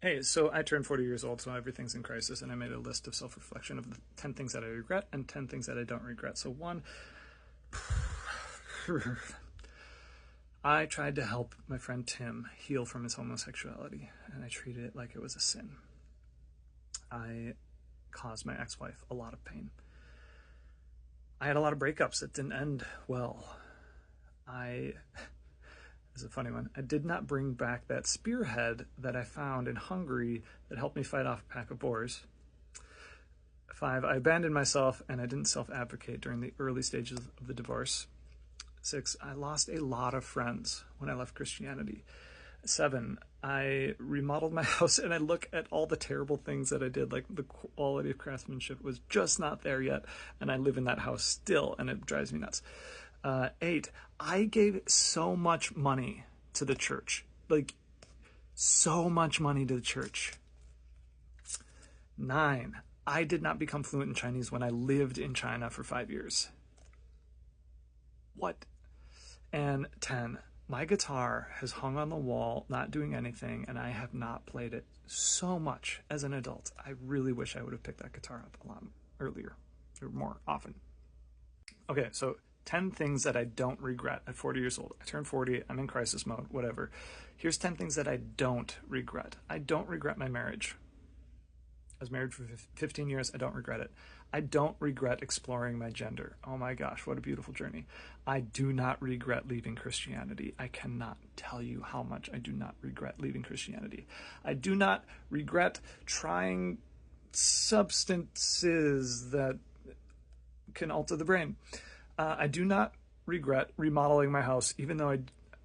Hey, so I turned 40 years old, so everything's in crisis, and I made a list of self reflection of the 10 things that I regret and 10 things that I don't regret. So, one, I tried to help my friend Tim heal from his homosexuality, and I treated it like it was a sin. I caused my ex wife a lot of pain. I had a lot of breakups that didn't end well. I This is a funny one. I did not bring back that spearhead that I found in Hungary that helped me fight off a pack of boars. 5, I abandoned myself and I didn't self advocate during the early stages of the divorce. 6, I lost a lot of friends when I left Christianity. 7, I remodeled my house and I look at all the terrible things that I did, like the quality of craftsmanship was just not there yet, and I live in that house still, and it drives me nuts. 8, I gave so much money to the church, like so much money to the church. 9, I did not become fluent in Chinese when I lived in China for 5 years. What? And 10, my guitar has hung on the wall, not doing anything, and I have not played it so much as an adult. I really wish I would have picked that guitar up a lot earlier or more often. Okay, so 10 things that I don't regret at 40 years old. I turned 40, I'm in crisis mode, whatever. Here's 10 things that I don't regret. I don't regret my marriage. I was married for 15 years. I don't regret it. I don't regret exploring my gender. Oh my gosh, what a beautiful journey. I do not regret leaving Christianity. I cannot tell you how much I do not regret leaving Christianity. I do not regret trying substances that can alter the brain. I do not regret remodeling my house, even though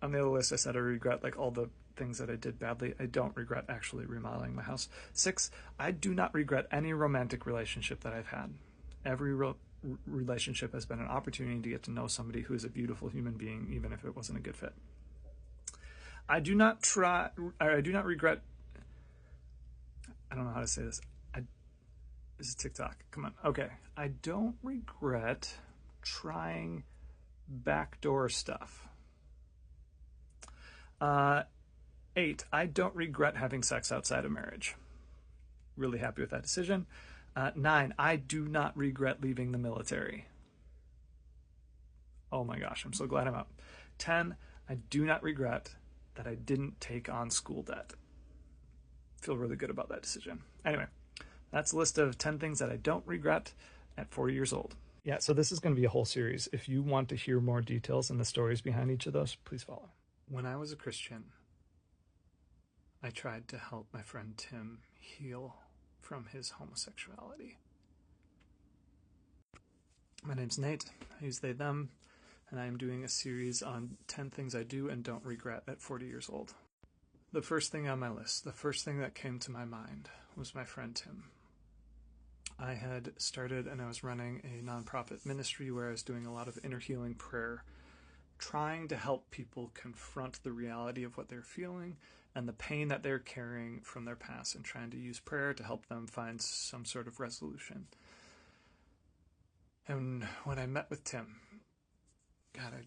on the other list I said I regret like all the things that I did badly. I don't regret actually remodeling my house. 6, I do not regret any romantic relationship that I've had. Every relationship has been an opportunity to get to know somebody who is a beautiful human being, even if it wasn't a good fit. I do not regret. I don't know how to say this. This is TikTok. Come on. Okay. I don't regret trying backdoor stuff. 8, I don't regret having sex outside of marriage. Really happy with that decision. 9, I do not regret leaving the military. Oh my gosh, I'm so glad I'm out. 10, I do not regret that I didn't take on school debt. Feel really good about that decision. Anyway, that's a list of 10 things that I don't regret at 40 years old. Yeah, so this is going to be a whole series. If you want to hear more details and the stories behind each of those, please follow. When I was a Christian, I tried to help my friend Tim heal from his homosexuality. My name's Nate. I use they, them, and I am doing a series on 10 things I do and don't regret at 40 years old. The first thing on my list, the first thing that came to my mind was my friend Tim. I had started and I was running a nonprofit ministry where I was doing a lot of inner healing prayer, trying to help people confront the reality of what they're feeling and the pain that they're carrying from their past, and trying to use prayer to help them find some sort of resolution. And when I met with Tim, God, I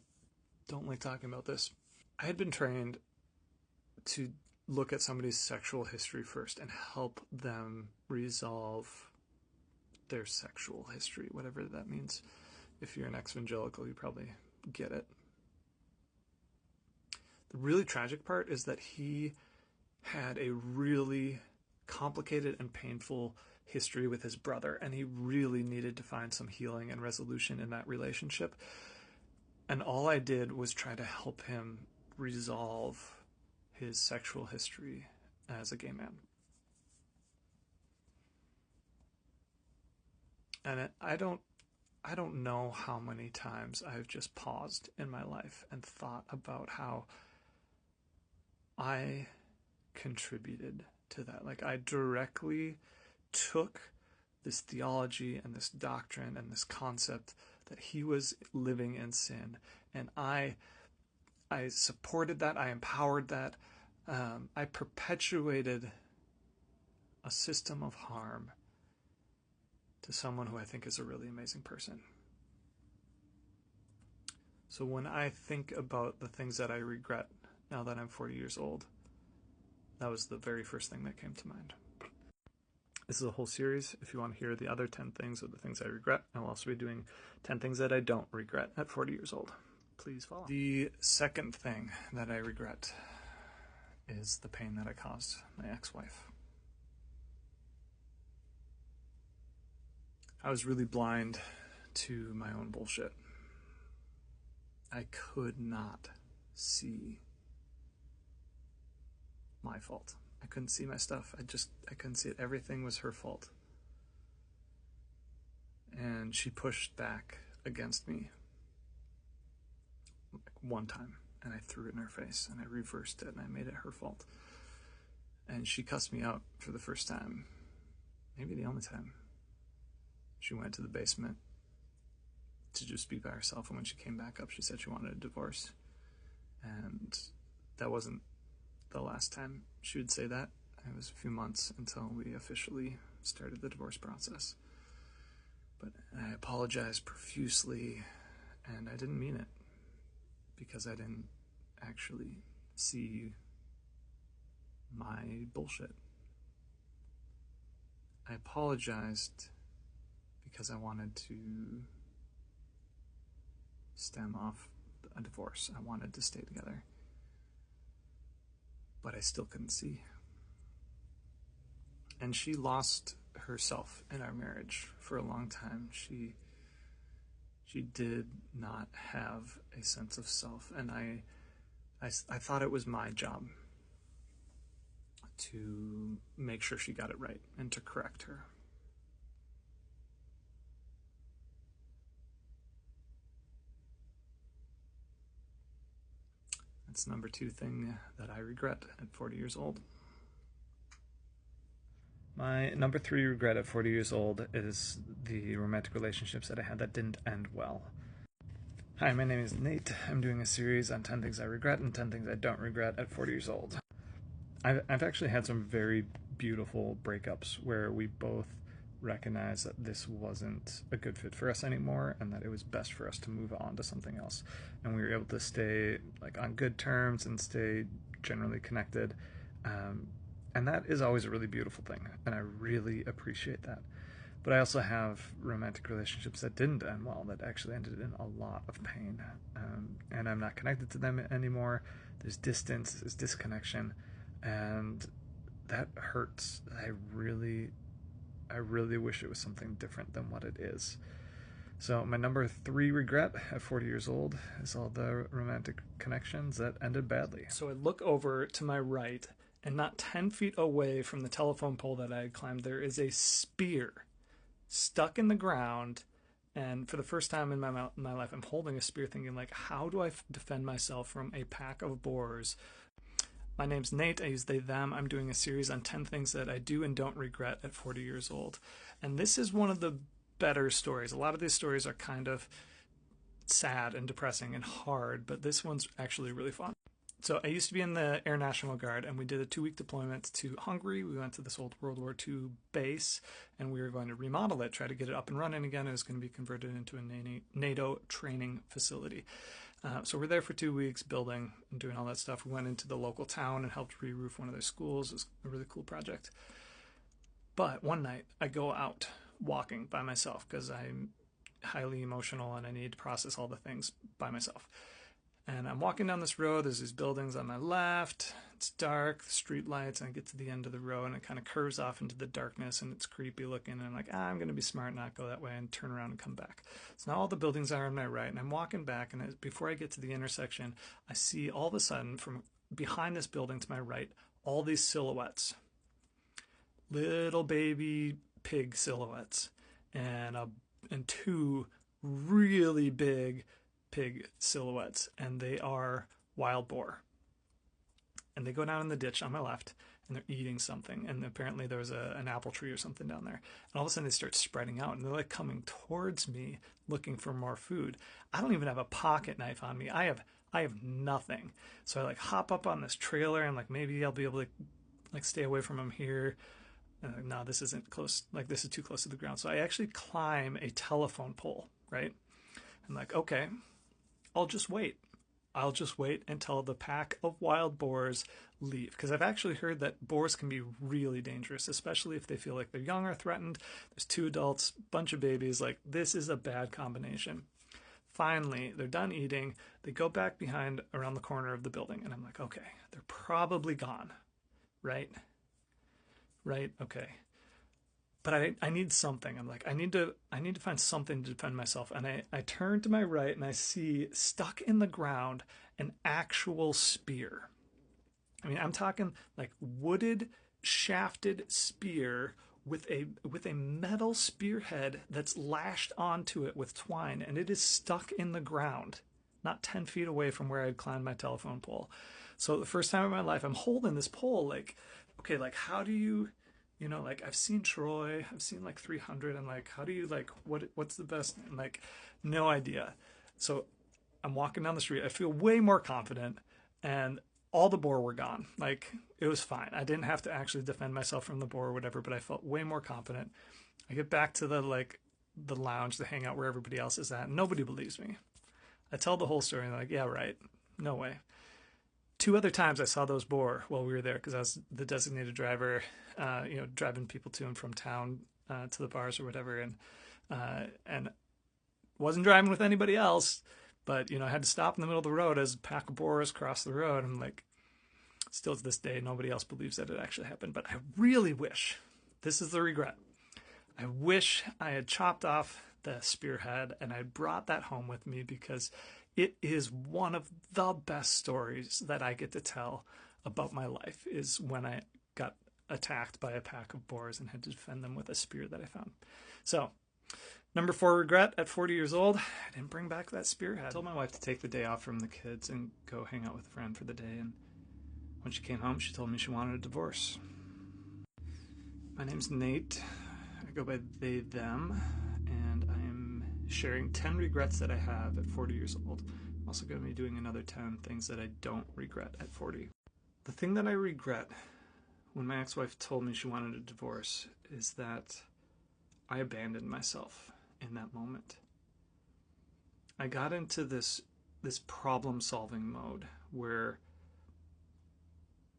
don't like talking about this. I had been trained to look at somebody's sexual history first and help them resolve their sexual history, whatever that means. If you're an ex-evangelical, you probably get it. The really tragic part is that he had a really complicated and painful history with his brother, and he really needed to find some healing and resolution in that relationship. And all I did was try to help him resolve his sexual history as a gay man. And I don't know how many times I've just paused in my life and thought about how I contributed to that. Like, I directly took this theology and this doctrine and this concept that he was living in sin, and I supported that, I empowered that, I perpetuated a system of harm to someone who I think is a really amazing person. So when I think about the things that I regret now that I'm 40 years old, That was the very first thing that came to mind. This is a whole series. If you want to hear the other 10 things or the things I regret, I'll also be doing 10 things that I don't regret at 40 years old. Please follow. The second thing that I regret is the pain that I caused my ex-wife. I was really blind to my own bullshit. I could not see my fault. I couldn't see my stuff. I couldn't see it. Everything was her fault. And she pushed back against me like one time, and I threw it in her face, and I reversed it, and I made it her fault. And she cussed me out for the first time, maybe the only time. She went to the basement to just be by herself, and when she came back up, she said she wanted a divorce. And that wasn't the last time she would say that. It was a few months until we officially started the divorce process. But I apologized profusely, and I didn't mean it, because I didn't actually see my bullshit. I apologized because I wanted to stem off a divorce. I wanted to stay together. But I still couldn't see. And she lost herself in our marriage for a long time. She did not have a sense of self, and I thought it was my job to make sure she got it right and to correct her. That's number 2 thing that I regret at 40 years old. My number 3 regret at 40 years old is the romantic relationships that I had that didn't end well. Hi, my name is Nate. I'm doing a series on 10 things I regret and 10 things I don't regret at 40 years old. I've actually had some very beautiful breakups where we both recognized that this wasn't a good fit for us anymore and that it was best for us to move on to something else. And we were able to stay like on good terms and stay generally connected. And that is always a really beautiful thing, and I really appreciate that. But I also have romantic relationships that didn't end well, that actually ended in a lot of pain. And I'm not connected to them anymore. There's distance, there's disconnection, and that hurts. I really wish it was something different than what it is. So my number 3 regret at 40 years old is all the romantic connections that ended badly. So I look over to my right, and not 10 feet away from the telephone pole that I had climbed, there is a spear stuck in the ground. And for the first time in my life, I'm holding a spear thinking, like, how do I defend myself from a pack of boars? My name's Nate. I use they, them. I'm doing a series on 10 things that I do and don't regret at 40 years old. And this is one of the better stories. A lot of these stories are kind of sad and depressing and hard, but this one's actually really fun. So I used to be in the Air National Guard, and we did a 2-week deployment to Hungary. We went to this old World War II base, and we were going to remodel it, try to get it up and running again. It was going to be converted into a NATO training facility. So we're there for 2 weeks building and doing all that stuff. We went into the local town and helped re-roof one of their schools. It was a really cool project. But one night, I go out walking by myself because I'm highly emotional and I need to process all the things by myself. And I'm walking down this road. There's these buildings on my left. It's dark, street lights, and I get to the end of the road, and it kind of curves off into the darkness, and it's creepy looking. And I'm like, I'm going to be smart and not go that way, and turn around and come back. So now all the buildings are on my right, and I'm walking back, and before I get to the intersection, I see all of a sudden from behind this building to my right, all these silhouettes. Little baby pig silhouettes, and 2 really big pig silhouettes, and they are wild boar. And they go down in the ditch on my left, and they're eating something, and apparently there was an apple tree or something down there. And all of a sudden they start spreading out, and they're like coming towards me looking for more food. I don't even have a pocket knife on me. I have nothing. So I like hop up on this trailer, and like maybe I'll be able to like stay away from them here. No, this isn't close. Like this is too close to the ground. So I actually climb a telephone pole, right? I'm like, okay, I'll just wait. I'll just wait until the pack of wild boars leave. Because I've actually heard that boars can be really dangerous, especially if they feel like their young are threatened. There's 2 adults, bunch of babies. Like, this is a bad combination. Finally, they're done eating. They go back behind around the corner of the building. And I'm like, okay, they're probably gone, right? Right? Okay. But I need something. I'm like, I need to find something to defend myself. And I turn to my right and I see stuck in the ground an actual spear. I mean, I'm talking like wooded, shafted spear with a metal spearhead that's lashed onto it with twine, and it is stuck in the ground, not 10 feet away from where I'd climbed my telephone pole. So the first time in my life, I'm holding this pole, like, okay, like how do you, like I've seen Troy, I've seen like 300, and like how do you like what's the best? And like no idea. So I'm walking down the street. I feel way more confident, and all the boar were gone. Like, it was fine. I didn't have to actually defend myself from the boar or whatever, but I felt way more confident. I get back to the lounge, the hangout where everybody else is at, and nobody believes me. I tell the whole story, and they're like, yeah, right. No way. 2 other times I saw those boar while we were there, because I was the designated driver, driving people to and from town to the bars or whatever, and wasn't driving with anybody else, but I had to stop in the middle of the road as a pack of boars crossed the road. I'm like, still to this day, nobody else believes that it actually happened. But I really wish, this is the regret, I wish I had chopped off the spearhead and I brought that home with me, because it is one of the best stories that I get to tell about my life, is when I got attacked by a pack of boars and had to defend them with a spear that I found. So, number 4 regret, at 40 years old, I didn't bring back that spearhead. I told my wife to take the day off from the kids and go hang out with a friend for the day, and when she came home, she told me she wanted a divorce. My name's Nate. I go by they, them, and I am sharing 10 regrets that I have at 40 years old. I'm also going to be doing another 10 things that I don't regret at 40. The thing that I regret when my ex-wife told me she wanted a divorce is that I abandoned myself in that moment. I got into this problem-solving mode where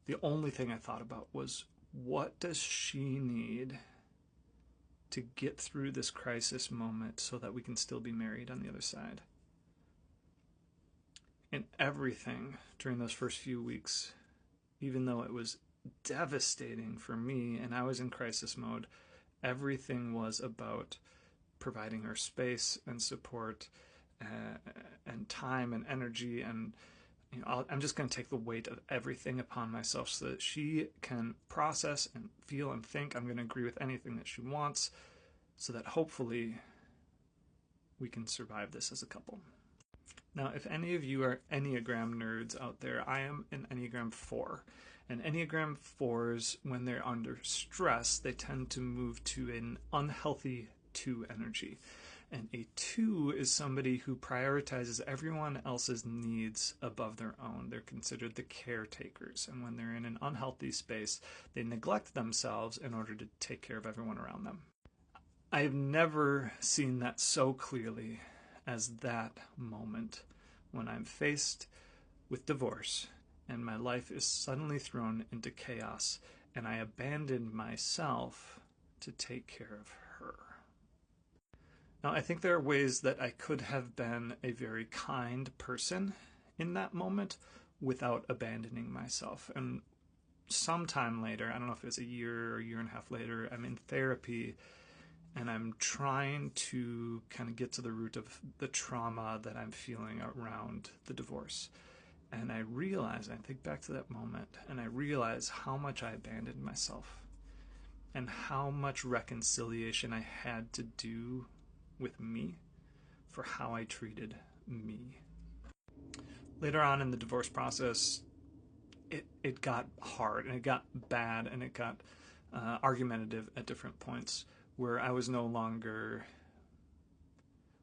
the only thing I thought about was, what does she need to get through this crisis moment so that we can still be married on the other side? And everything during those first few weeks, even though it was devastating for me and I was in crisis mode, everything was about providing her space and support and time and energy, and I'm just going to take the weight of everything upon myself so that she can process and feel and think. I'm going to agree with anything that she wants, so that hopefully we can survive this as a couple. Now, if any of you are Enneagram nerds out there, I am an Enneagram 4. And Enneagram 4s, when they're under stress, they tend to move to an unhealthy 2 energy. And a 2 is somebody who prioritizes everyone else's needs above their own. They're considered the caretakers. And when they're in an unhealthy space, they neglect themselves in order to take care of everyone around them. I've never seen that so clearly as that moment when I'm faced with divorce and my life is suddenly thrown into chaos, and I abandoned myself to take care of her. Now, I think there are ways that I could have been a very kind person in that moment without abandoning myself. And sometime later, I don't know if it's a year or a year and a half later, I'm in therapy and I'm trying to kind of get to the root of the trauma that I'm feeling around the divorce. And I think back to that moment, and I realize how much I abandoned myself and how much reconciliation I had to do with me for how I treated me. Later on in the divorce process, it got hard, and it got bad, and it got argumentative at different points, where I was no longer...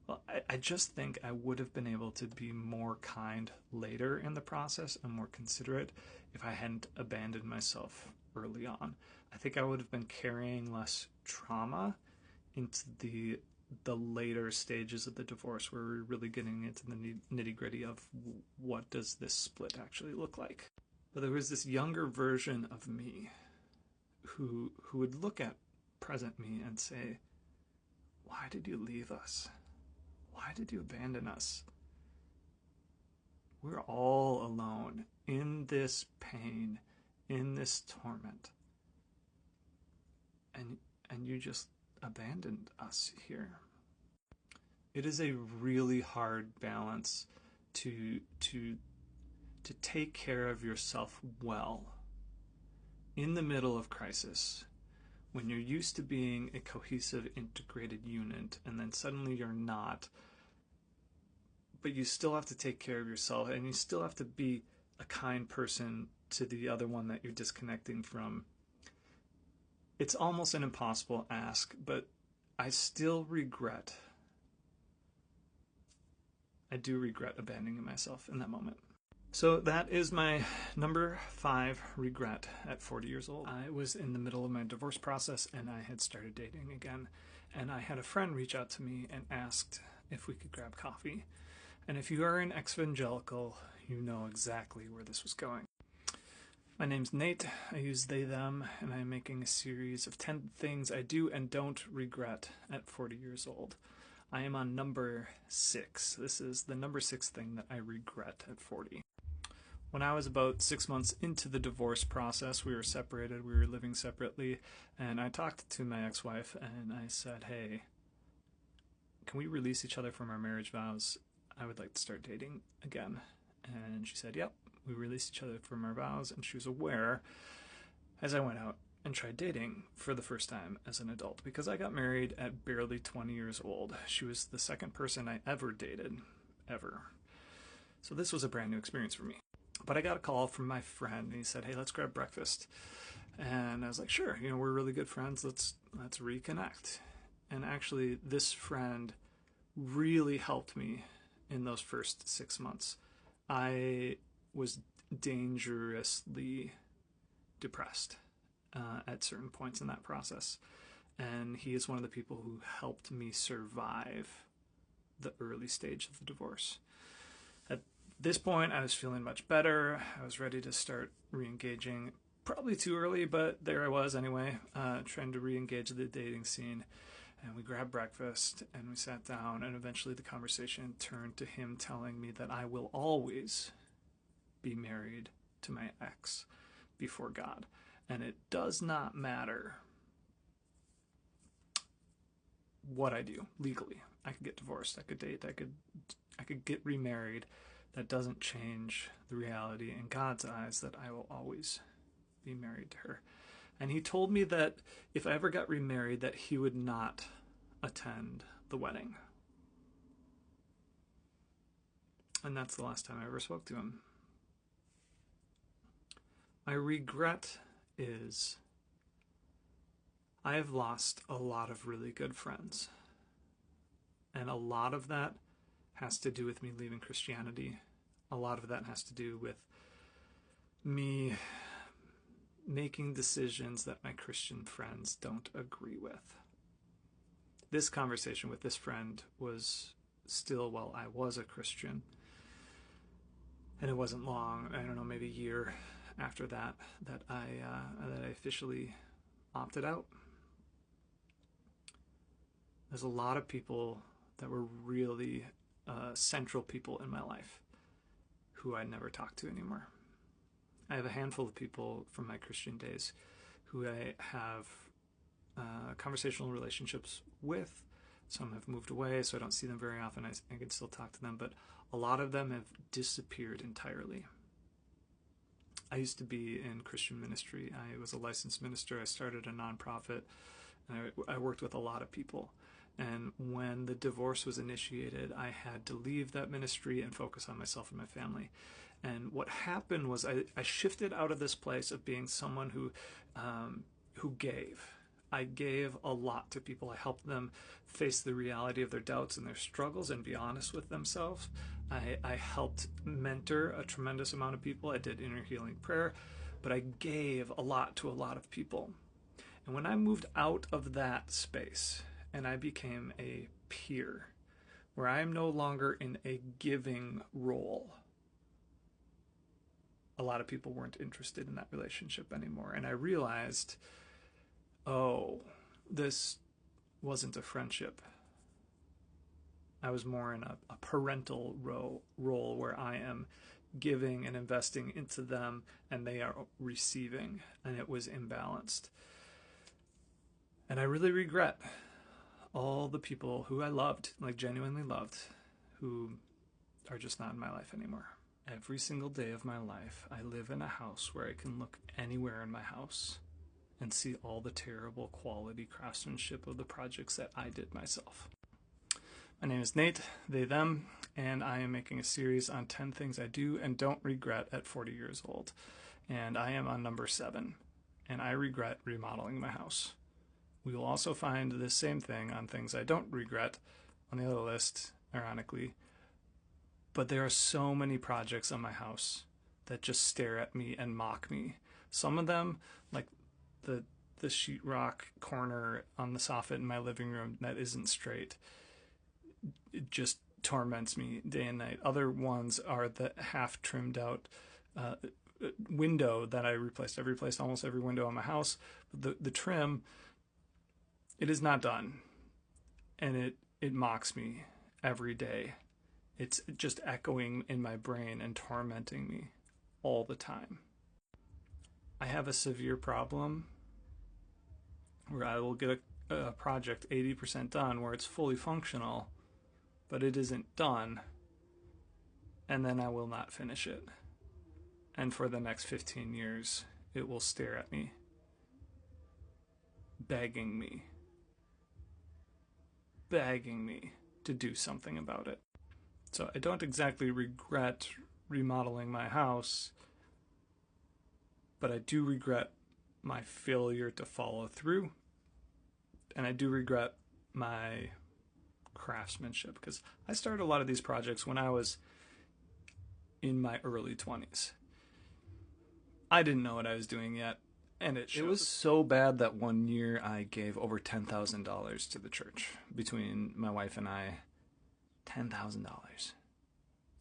Well, I just think I would have been able to be more kind later in the process and more considerate if I hadn't abandoned myself early on. I think I would have been carrying less trauma into the the later stages of the divorce where we're really getting into the nitty-gritty of what does this split actually look like. But there was this younger version of me who would look at present me and say, why did you leave us? Why did you abandon us? We're all alone in this pain, in this torment. And you just abandoned us here. It is a really hard balance to take care of yourself well in the middle of crisis, when you're used to being a cohesive, integrated unit, and then suddenly you're not, but you still have to take care of yourself, and you still have to be a kind person to the other one that you're disconnecting from. It's almost an impossible ask, but I do regret abandoning myself in that moment. So that is my number 5 regret at 40 years old. I was in the middle of my divorce process and I had started dating again. And I had a friend reach out to me and asked if we could grab coffee. And if you are an ex-evangelical, you know exactly where this was going. My name's Nate. I use they, them, and I'm making a series of 10 things I do and don't regret at 40 years old. I am on number 6. This is the number 6 thing that I regret at 40. When I was about 6 months into the divorce process, we were separated, we were living separately, and I talked to my ex-wife and I said, hey, can we release each other from our marriage vows? I would like to start dating again. And she said, yep. We released each other from our vows, and she was aware as I went out and tried dating for the first time as an adult, because I got married at barely 20 years old. She was the second person I ever dated, ever. So this was a brand new experience for me. But I got a call from my friend, and he said, hey, let's grab breakfast. And I was like, sure, we're really good friends. Let's reconnect. And actually, this friend really helped me in those first 6 months. I was dangerously depressed at certain points in that process. And he is one of the people who helped me survive the early stage of the divorce. At this point, I was feeling much better. I was ready to start re-engaging. Probably too early, but there I was anyway, trying to re-engage the dating scene. And we grabbed breakfast and we sat down, and eventually the conversation turned to him telling me that I will always be married to my ex before God. And it does not matter what I do legally. I could get divorced, I could date, I could get remarried. That doesn't change the reality in God's eyes that I will always be married to her. And he told me that if I ever got remarried, that he would not attend the wedding. And that's the last time I ever spoke to him. My regret is I have lost a lot of really good friends. And a lot of that has to do with me leaving Christianity. A lot of that has to do with me making decisions that my Christian friends don't agree with. This conversation with this friend was still while I was a Christian. And it wasn't long, I don't know, maybe a year after that I officially opted out. There's a lot of people that were really central people in my life who I never talked to anymore. I have a handful of people from my Christian days who I have conversational relationships with. Some have moved away, so I don't see them very often. I can still talk to them, but a lot of them have disappeared entirely. I used to be in Christian ministry. I was a licensed minister. I started a nonprofit. And I worked with a lot of people. And when the divorce was initiated, I had to leave that ministry and focus on myself and my family. And what happened was I shifted out of this place of being someone who gave. I gave a lot to people. I helped them face the reality of their doubts and their struggles and be honest with themselves. I helped mentor a tremendous amount of people. I did inner healing prayer, but I gave a lot to a lot of people. And when I moved out of that space and I became a peer, where I am no longer in a giving role. A lot of people weren't interested in that relationship anymore, and I realized, oh, this wasn't a friendship. I was more in a parental role where I am giving and investing into them and they are receiving, and it was imbalanced. And I really regret all the people who I loved, like genuinely loved, who are just not in my life anymore. Every single day of my life, I live in a house where I can look anywhere in my house and see all the terrible quality craftsmanship of the projects that I did myself. My name is Nate, they, them, and I am making a series on 10 things I do and don't regret at 40 years old. And I am on number 7, and I regret remodeling my house. We will also find this same thing on things I don't regret on the other list, ironically. But there are so many projects on my house that just stare at me and mock me. Some of them, like the sheetrock corner on the soffit in my living room that isn't straight, it just torments me day and night. Other ones are the half trimmed out window that I replaced. I've replaced almost every window on my house. But the trim, it is not done. And it mocks me every day. It's just echoing in my brain and tormenting me all the time. I have a severe problem where I will get a project 80% done where it's fully functional, but it isn't done, and then I will not finish it. And for the next 15 years, it will stare at me, begging me to do something about it. So I don't exactly regret remodeling my house, but I do regret my failure to follow through, and I do regret my craftsmanship, because I started a lot of these projects when I was in my early 20s. I didn't know what I was doing yet, and it was so bad that one year I gave over $10,000 to the church. Between my wife and I, $10,000.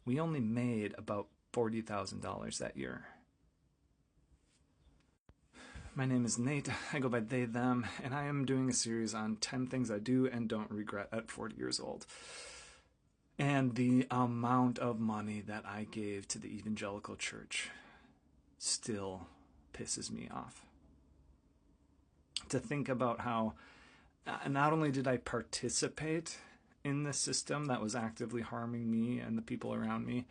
We only made about $40,000 that year. My name is Nate, I go by they, them, and I am doing a series on 10 things I do and don't regret at 40 years old. And the amount of money that I gave to the evangelical church still pisses me off. To think about how not only did I participate in the system that was actively harming me and the people around me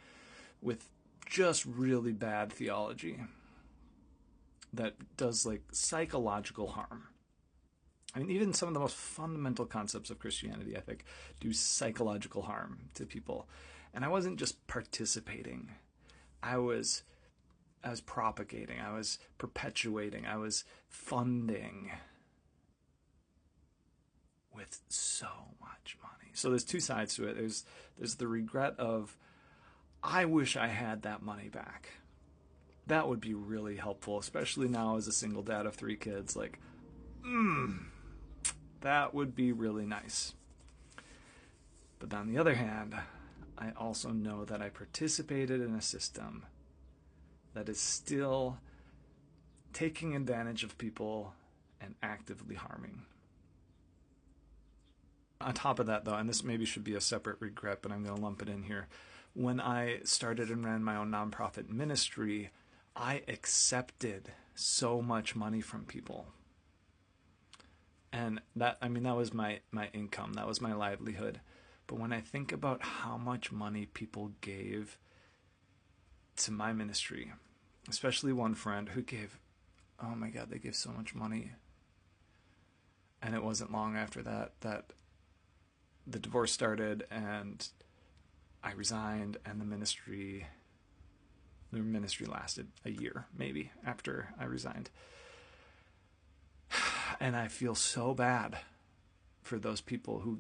with just really bad theology that does like psychological harm. I mean, even some of the most fundamental concepts of Christianity, I think, do psychological harm to people. And I wasn't just participating. I was propagating. I was perpetuating. I was funding with so much money. So there's two sides to it. There's the regret of, I wish I had that money back. That would be really helpful, especially now as a single dad of 3 kids. Like, that would be really nice. But on the other hand, I also know that I participated in a system that is still taking advantage of people and actively harming. On top of that, though, and this maybe should be a separate regret, but I'm going to lump it in here. When I started and ran my own nonprofit ministry, I accepted so much money from people. And that was my income. That was my livelihood. But when I think about how much money people gave to my ministry, especially one friend who gave, oh my God, they gave so much money. And it wasn't long after that the divorce started and I resigned, and the ministry lasted a year, maybe, after I resigned. And I feel so bad for those people who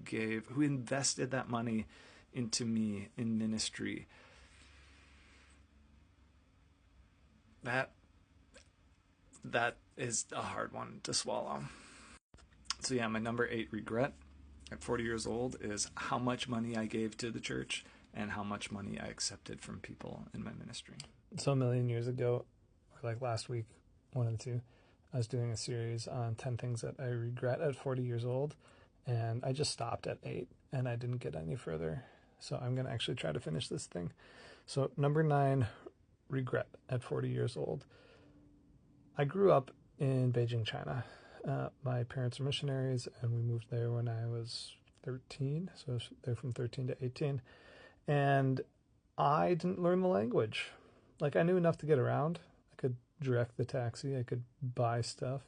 invested that money into me in ministry. That is a hard one to swallow. So yeah, my number 8 regret at 40 years old is how much money I gave to the church and how much money I accepted from people in my ministry. So a million years ago, or like last week, one of the two, I was doing a series on 10 things that I regret at 40 years old, and I just stopped at 8, and I didn't get any further. So I'm going to actually try to finish this thing. So number 9, regret at 40 years old. I grew up in Beijing, China. My parents are missionaries, and we moved there when I was 13, so they're from 13 to 18. And I didn't learn the language. Like, I knew enough to get around. I could direct the taxi. I could buy stuff,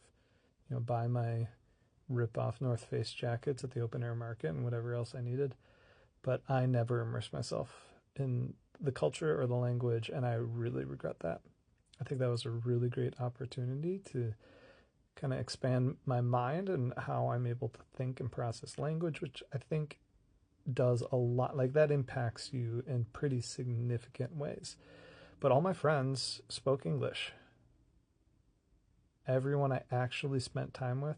buy my rip-off North Face jackets at the open-air market and whatever else I needed. But I never immersed myself in the culture or the language, and I really regret that. I think that was a really great opportunity to kind of expand my mind and how I'm able to think and process language, which I think does a lot, like that impacts you in pretty significant ways. But all my friends spoke English. Everyone I actually spent time with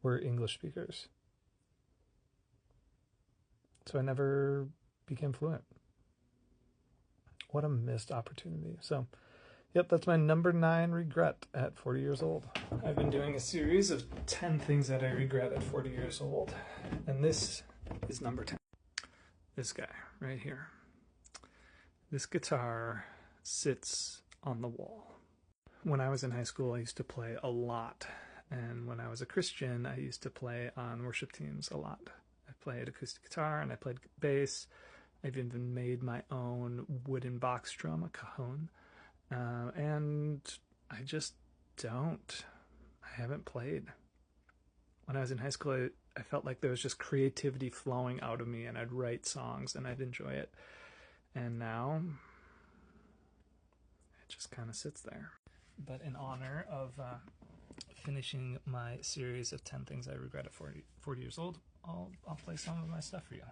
were English speakers. So I never became fluent. What a missed opportunity. So, yep, that's my number 9 regret at 40 years old. I've been doing a series of 10 things that I regret at 40 years old. And this is number 10. This guy right here. This guitar sits on the wall. When I was in high school, I used to play a lot. And when I was a Christian, I used to play on worship teams a lot. I played acoustic guitar and I played bass. I've even made my own wooden box drum, a cajon. And I just don't. I haven't played. When I was in high school, I felt like there was just creativity flowing out of me, and I'd write songs and I'd enjoy it. And now, it just kind of sits there. But in honor of finishing my series of 10 things I regret at 40 years old, I'll play some of my stuff for you.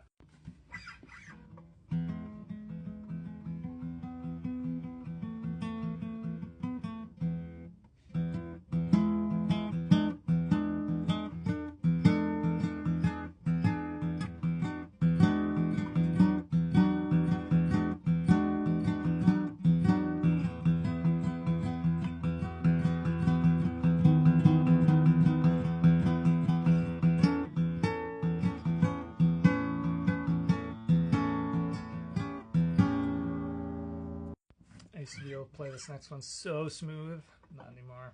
I used to be able to play this next one so smooth. Not anymore.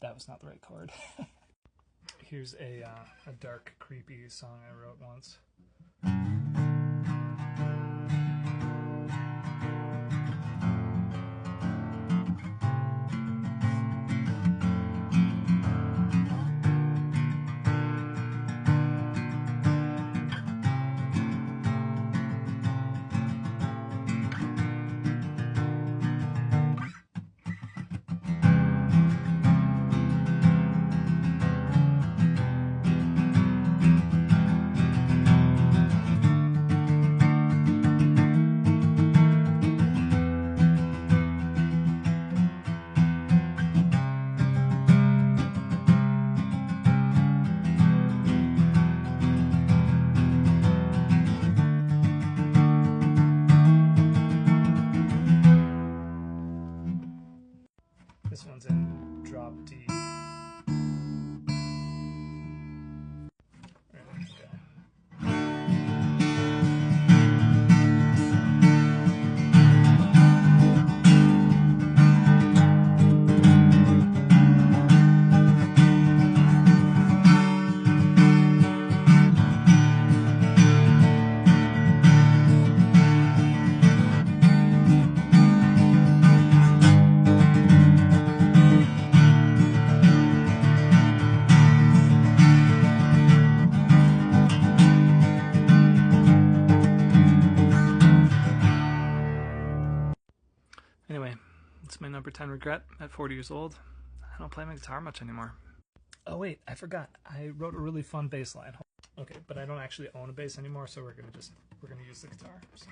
That was not the right chord. Here's a dark, creepy song I wrote once. This one's in drop D. Anyway, it's my number 10 regret at 40 years old. I don't play my guitar much anymore. Oh wait, I forgot. I wrote a really fun bass line. Okay, but I don't actually own a bass anymore, so we're gonna use the guitar. So.